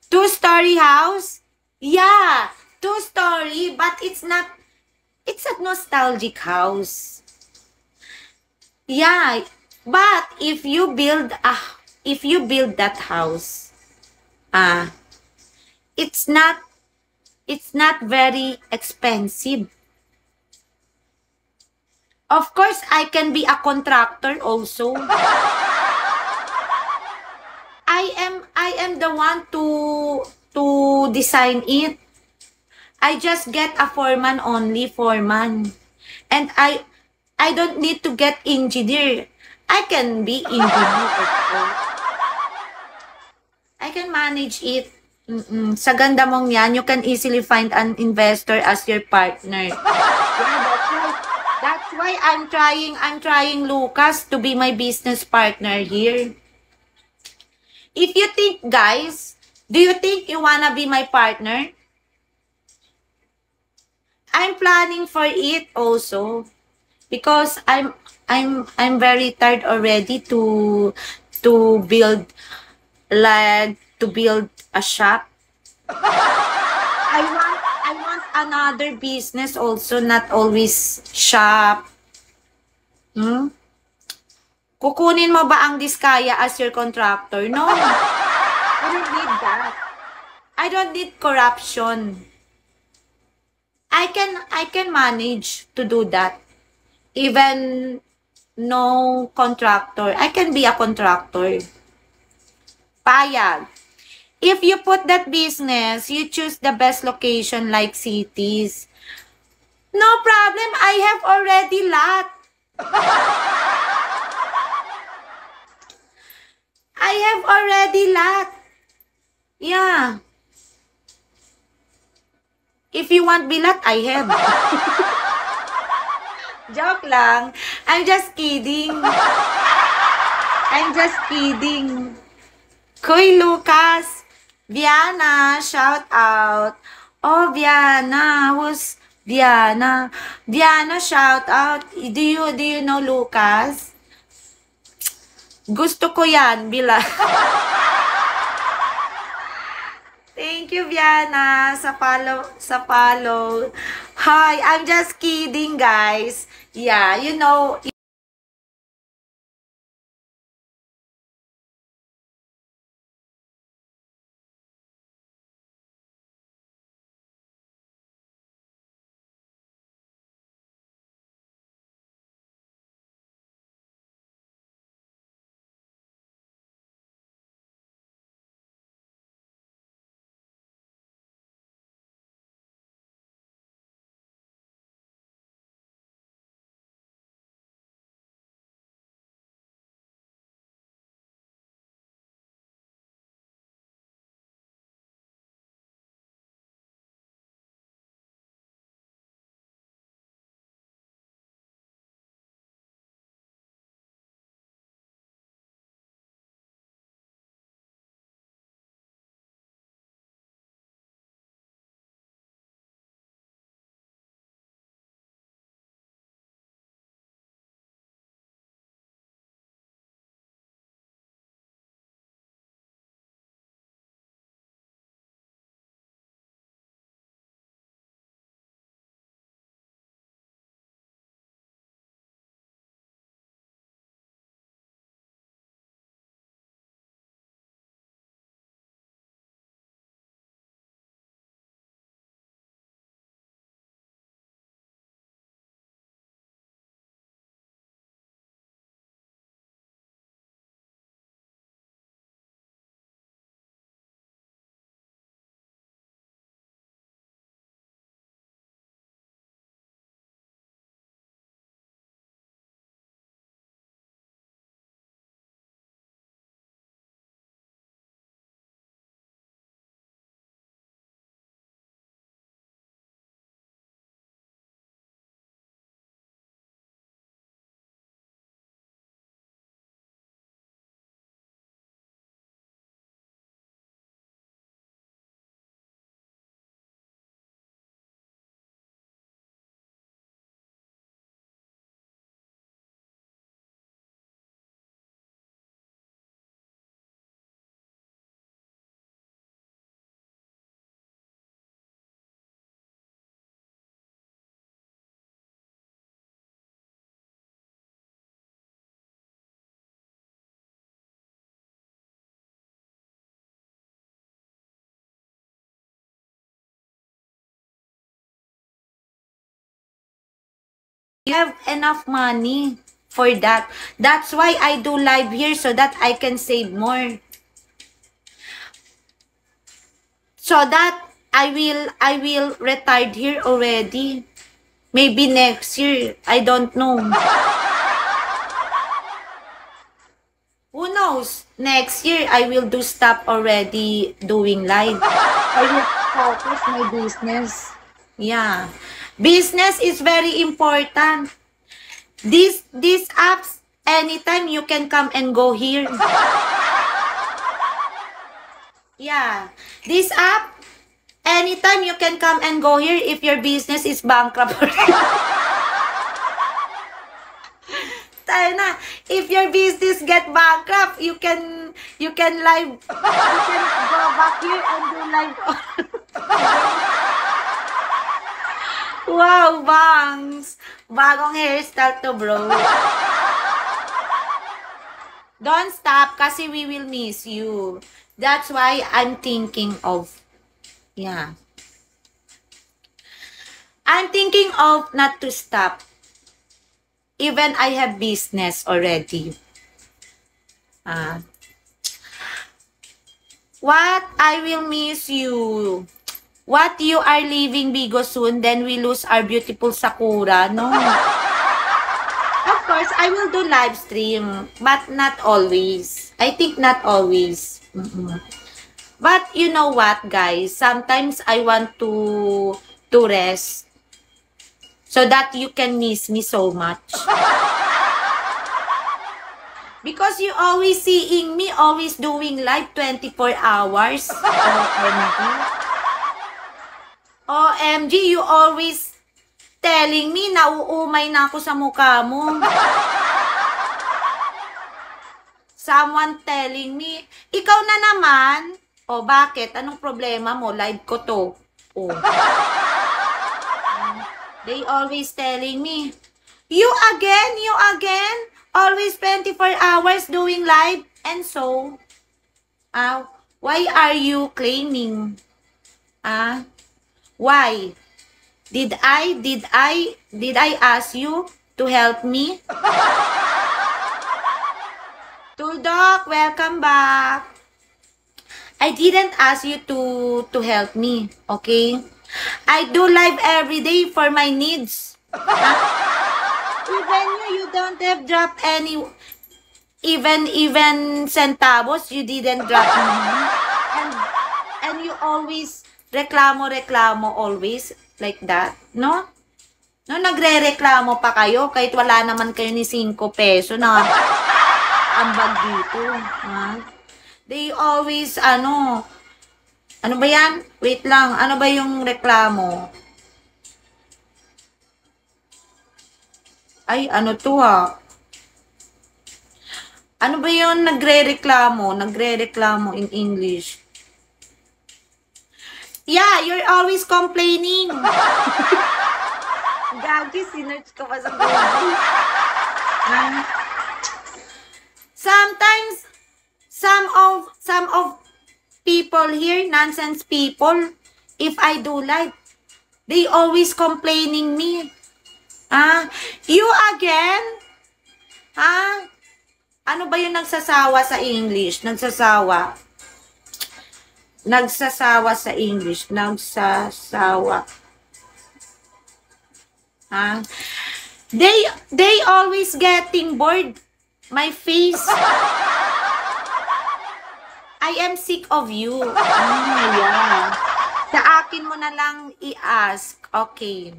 Two-story house? Yeah, two-story, but it's a nostalgic house. Yeah, but if you build that house, ah, it's not it's not very expensive. Of course, I can be a contractor also. I am the one to design it. I just get a foreman only, foreman. And I don't need to get engineer. I can be engineer also. I can manage it. Sa ganda mong yan, you can easily find an investor as your partner. Yeah, that's why I'm trying Lucas to be my business partner here. If you think, guys, do you think you wanna be my partner? I'm planning for it also because I'm very tired already to build to build a shop. I want another business also, not always shop. Kukunin mo ba ang Diskaya as your contractor? No. I don't need that. I don't need corruption. I can manage to do that. Even no contractor. I can be a contractor. Payag. If you put that business, you choose the best location like cities. No problem. I have already lot. I have already lot. Yeah. If you want bilat, I have. Joke lang. I'm just kidding. I'm just kidding. Kuy Lucas, Viana, shout out. Oh, Viana, who's Viana? Viana, shout out. Do you know Lucas? Gusto ko yan, bila. Thank you, Viana, sa follow. Hi, I'm just kidding, guys. Yeah, you know, You have enough money for that. That's why I do live here so that I can save more. So that I will retire here already. Maybe next year. I don't know. Who knows? Next year, I will do stop already doing live. I will focus my business. Yeah. Business is very important. These apps, anytime you can come and go here. Yeah. This app, anytime you can come and go here if your business is bankrupt. Tayo na. If your business get bankrupt, you can live, you can go back here and do live. Wow, bangs. Bagong hairstyle to, bro. Don't stop kasi we will miss you. That's why I'm thinking of, yeah. I'm thinking of not to stop. Even I have business already. What? I will miss you. What? You are leaving Bigo soon, then we lose our beautiful Sakura? No. Of course, I will do live stream, but not always. I think not always. But you know what, guys? Sometimes I want to rest so that you can miss me so much. Because you always seeing me, always doing live 24 hours. OMG. OMG, you always telling me, nauumay na ako sa mukha mo. Someone telling me, ikaw na naman. O, bakit? Anong problema mo? Live ko to. O. They always telling me, you again, always 24 hours doing live. And so, why are you claiming? Why? Did I ask you to help me? Tuldok, welcome back. I didn't ask you to help me, okay? I do live every day for my needs. Even you don't have dropped any, even centavos, you didn't drop me. And you always reklamo always like that, no? No, nagre-reklamo pa kayo kahit wala naman kayo ni 5 peso na ambag dito, ha? They always, ano ba yan? Wait lang, ano ba yung reklamo? Ay, ano to ha? Ano ba yung nagre-reklamo in English? Yeah, you're always complaining. Gagi, sinerch ko pa sa Google. Sometimes, some of people here, nonsense people, if I do live, they always complaining me. You again? Ano ba yung nagsasawa sa English? Nagsasawa sa English. Nagsasawa. They always getting bored. My face. I am sick of you. Yeah. Sa akin mo na lang i-ask. Okay.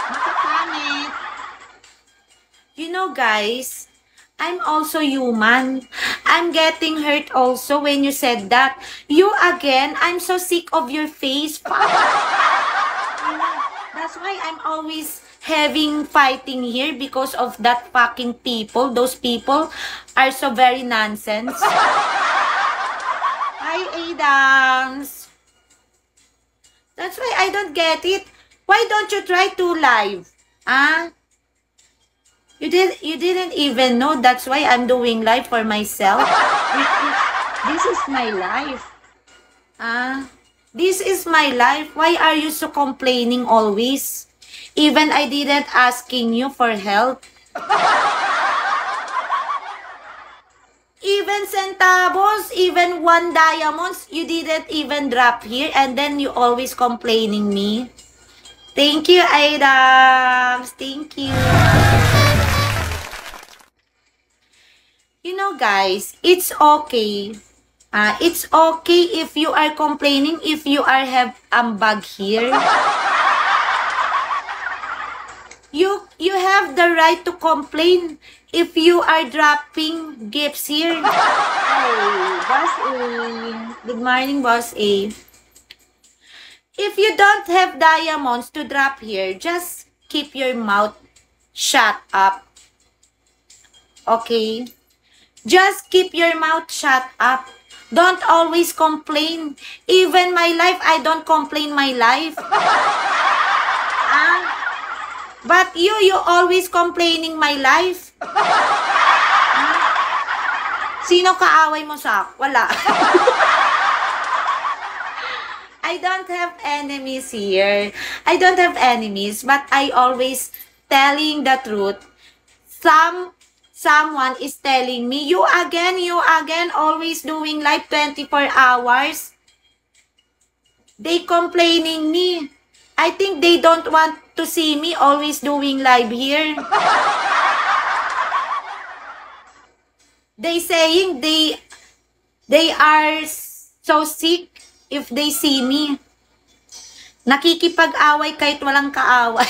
Makapangit. You know, guys, I'm also human. I'm getting hurt also when you said that. You again, I'm so sick of your face. That's why I'm always having fighting here because of that fucking people. Those people are so very nonsense. Hi, Adams. That's why I don't get it. Why don't you try to live? You didn't even know. That's why I'm doing live for myself. This is my life. This is my life. Why are you so complaining always? Even I didn't asking you for help. Even centavos, even 1 diamonds, you didn't even drop here, and then you always complaining me. Thank you, Adams. Thank you. You know, guys, it's okay. It's okay if you are complaining, if you are have bag here. You have the right to complain if you are dropping gifts here. Hey, Boss A. Good morning, Boss A. If you don't have diamonds to drop here, just keep your mouth shut up. Okay? Just keep your mouth shut up. Don't always complain. Even my life, I don't complain my life. But you always complaining my life. Sino kaaway mo sa? Wala. I don't have enemies here. I don't have enemies, but I always telling the truth. Someone is telling me, you again, always doing live 24 hours. They complaining me. I think they don't want to see me always doing live here. They saying they are so sick if they see me. Nakikipag-away kahit walang kaaway.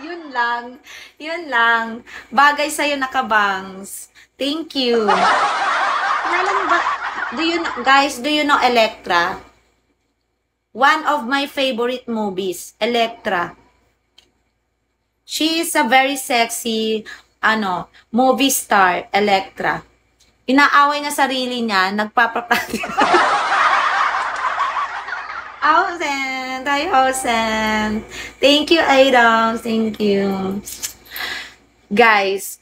Yun lang. Bagay sa'yo, nakabangs. Thank you. Alam mo ba, do you know Electra? One of my favorite movies, Electra. She is a very sexy, movie star, Electra. Inaaway niya sarili niya, nagpapapractice. Ausen, hi Ausen. Thank you, Adam. Thank you. Guys,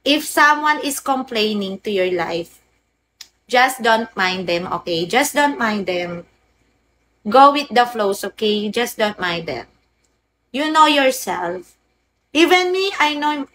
if someone is complaining to your life, just don't mind them, okay? Just don't mind them. Go with the flows, okay? Just don't mind them. You know yourself. Even me, I know